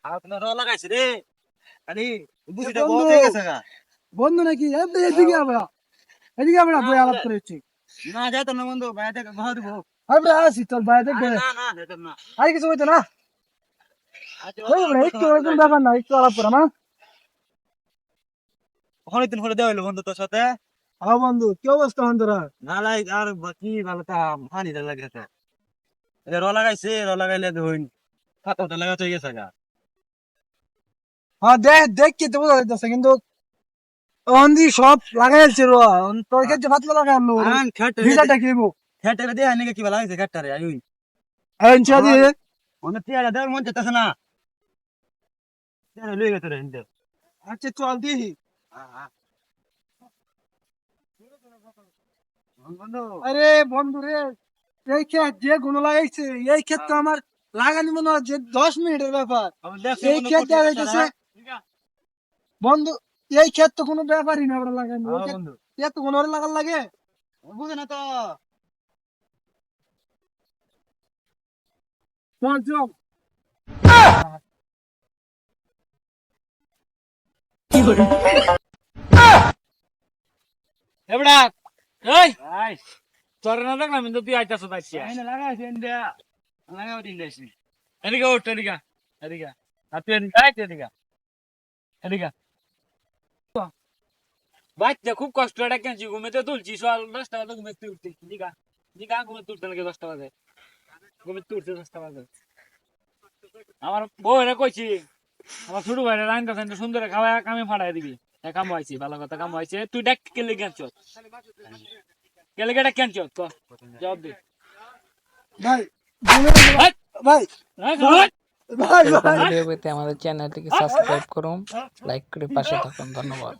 আপনার র লাগাইছে রে আরে বুঝিটা বন্ধু বহুত হয়ে গেছে গা বন্ধু নাকি এদিকে আমরা বই আলাপ করেছি। না যাইতাম না বন্ধু বাইরে থেকে ঘর দিব আমরা আসি তোর বাইরে আরে বই না না যাইতাম না আর কিছু হইতো না। আচ্ছা ওই বলে একটু কোনো ব্যাপার না, একটু আলাপ করা না। অনেকদিন পরে দেওয়া হইলো বন্ধু তোর সাথে হ্যাঁ বন্ধু, কি অবস্থা হন তোরা? না লাই আর কি ভালো তা পানি লাগেছে র লাগাইছে র লাগাইলে হইন খাতা লাগাতে গেছে গা হ্যাঁ দেখ দেখ কি তো বোঝা যাইতেছে, কিন্তু অন্দি সব লাগাইছে র তোর ক্ষেত্রে ভাতলা লাগাই আনলো আন খেটে ভিজাটা কি বউ খেটে দিয়ে আনে কি ভালো লাগছে খেটে আইন আনছা দিয়ে অনেক টিয়া দেওয়ার মন চাইতেছে না লয়ে গেছে রে হিন্দে আচ্ছা চল দিহি। বন্ধু আরে বন্ধু রে, এই ক্ষেত যে গুণ লাগাইছে, এই ক্ষেত তো আমার লাগানি মনে হয় যে 10 মিনিটের ব্যাপার। এই ক্ষেত দেখা যাইতেছে বন্ধু, এই ক্ষেত তো কোনো ব্যাপারই না আমরা লাগানি। ওই ক্ষেত বন্ধু ক্ষেত তো কোনো লাগান লাগে বুঝে না তো চল চল। এবড়া এই আই তোর না দেখলাম কিন্তু তুই আইতাছ তাইছি আইনে লাগাইছে ইন্দে লাগাও দিন দেছি এদিকে ওঠ এদিকে এদিকে আর তুই এদিকে এদিকে বাচ্চা খুব কষ্ট এটা কেনছি ঘুমেতে তুলছি সকাল 10টা বাজে ঘুমেতে উঠতে দিঘা দিঘা ঘুমেতে তুলতে নাকি 10টা বাজে ঘুমেতে উঠতে 10টা বাজে আমার বউরে কইছি আমার ছোট ভাইরা রান্না টান্না সুন্দর খাওয়া কামে ফাড়াই দিবি কাম হয়েছি ভালো কথা কাম হয়েছে তুই দেখ কেলে কেনছ কেলে কেটা কেনছ ক জবাব দে ভাই ভাই ভাই ভাই ভাই এরকম ভিডিও পেতে আমাদের চ্যানেলটিকে সাবস্ক্রাইব করুন, লাইক করে পাশে থাকুন। ধন্যবাদ।